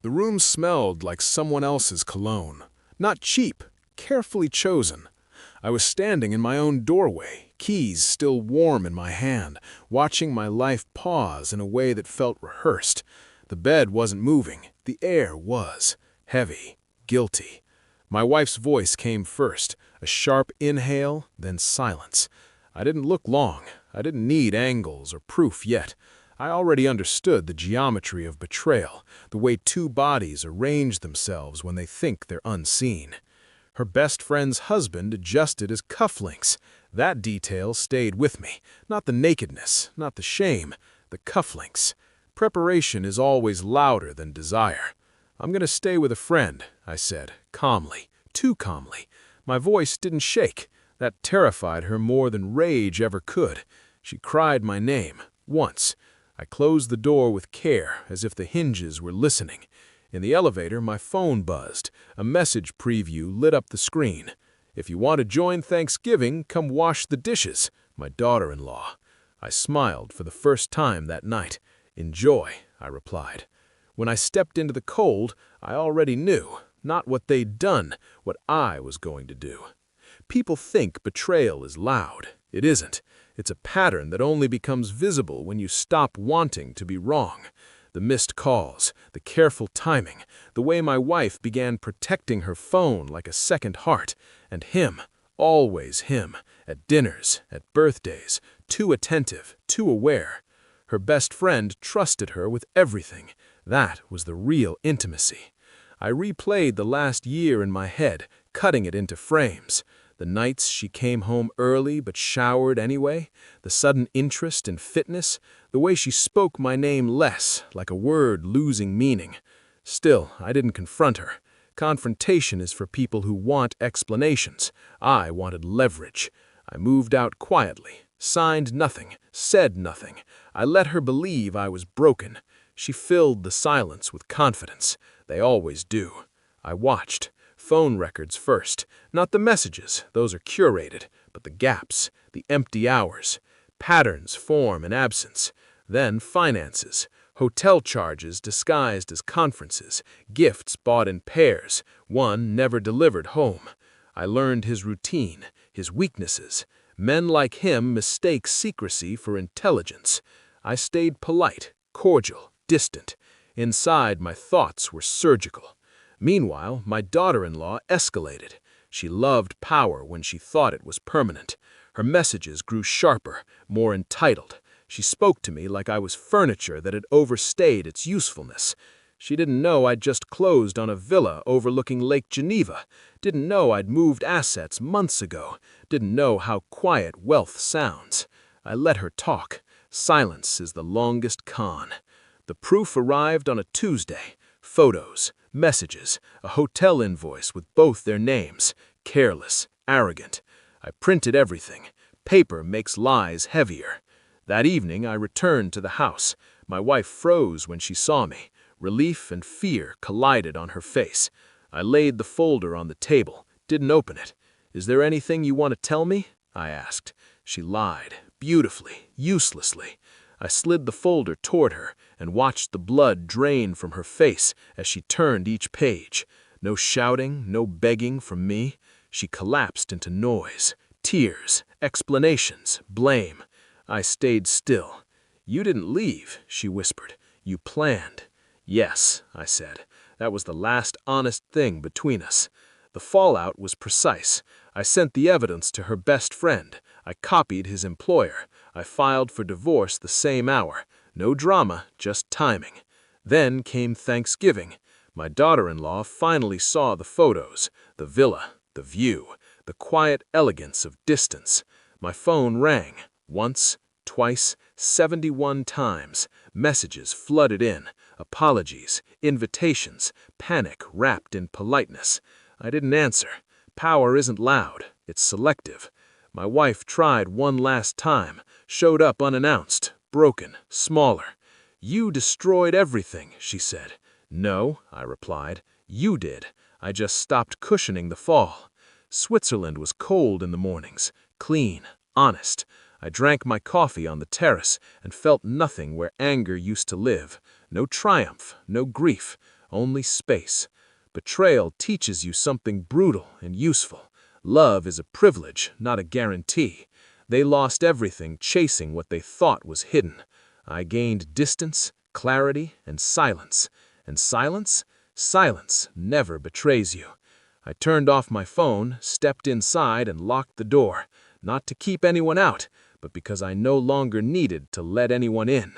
The room smelled like someone else's cologne. Not cheap, carefully chosen. I was standing in my own doorway, keys still warm in my hand, watching my life pause in a way that felt rehearsed. The bed wasn't moving. The air was. Heavy, guilty. My wife's voice came first, a sharp inhale, then silence. I didn't look long. I didn't need angles or proof yet. I already understood the geometry of betrayal, the way two bodies arrange themselves when they think they're unseen. Her best friend's husband adjusted his cufflinks. That detail stayed with me. Not the nakedness, not the shame, the cufflinks. Preparation is always louder than desire. "I'm going to stay with a friend," I said, calmly, too calmly. My voice didn't shake. That terrified her more than rage ever could. She cried my name, once. I closed the door with care, as if the hinges were listening. In the elevator, my phone buzzed. A message preview lit up the screen. "If you want to join Thanksgiving, come wash the dishes." My daughter-in-law. I smiled for the first time that night. "Enjoy," I replied. When I stepped into the cold, I already knew. Not what they'd done, what I was going to do. People think betrayal is loud. It isn't. It's a pattern that only becomes visible when you stop wanting to be wrong. The missed calls, the careful timing, the way my wife began protecting her phone like a second heart, and him, always him, at dinners, at birthdays, too attentive, too aware. Her best friend trusted her with everything. That was the real intimacy. I replayed the last year in my head, cutting it into frames. The nights she came home early but showered anyway, the sudden interest in fitness, the way she spoke my name less, like a word losing meaning. Still, I didn't confront her. Confrontation is for people who want explanations. I wanted leverage. I moved out quietly, signed nothing, said nothing. I let her believe I was broken. She filled the silence with confidence. They always do. I watched. Phone records first. Not the messages, those are curated, but the gaps, the empty hours. Patterns form in absence. Then finances. Hotel charges disguised as conferences. Gifts bought in pairs. One never delivered home. I learned his routine, his weaknesses. Men like him mistake secrecy for intelligence. I stayed polite, cordial, distant. Inside, my thoughts were surgical. Meanwhile, my daughter-in-law escalated. She loved power when she thought it was permanent. Her messages grew sharper, more entitled. She spoke to me like I was furniture that had overstayed its usefulness. She didn't know I'd just closed on a villa overlooking Lake Geneva. Didn't know I'd moved assets months ago. Didn't know how quiet wealth sounds. I let her talk. Silence is the longest con. The proof arrived on a Tuesday. Photos, messages, a hotel invoice with both their names. Careless, arrogant. I printed everything. Paper makes lies heavier. That evening I returned to the house. My wife froze when she saw me. Relief and fear collided on her face. I laid the folder on the table, didn't open it. "Is there anything you want to tell me?" I asked. She lied, beautifully, uselessly. I slid the folder toward her and watched the blood drain from her face as she turned each page. No shouting, no begging from me. She collapsed into noise, tears, explanations, blame. I stayed still. "You didn't leave," she whispered. "You planned." "Yes," I said. That was the last honest thing between us. The fallout was precise. I sent the evidence to her best friend. I copied his employer. I filed for divorce the same hour. No drama, just timing. Then came Thanksgiving. My daughter-in-law finally saw the photos, the villa, the view, the quiet elegance of distance. My phone rang. Once, twice, 71 times. Messages flooded in. Apologies, invitations, panic wrapped in politeness. I didn't answer. Power isn't loud, it's selective. My wife tried one last time, showed up unannounced, broken, smaller. "You destroyed everything," she said. "No," I replied. "You did. I just stopped cushioning the fall." Switzerland was cold in the mornings, clean, honest. I drank my coffee on the terrace and felt nothing where anger used to live. No triumph, no grief, only space. Betrayal teaches you something brutal and useful. Love is a privilege, not a guarantee. They lost everything chasing what they thought was hidden. I gained distance, clarity, and silence. And silence? Silence never betrays you. I turned off my phone, stepped inside, and locked the door, not to keep anyone out, but because I no longer needed to let anyone in.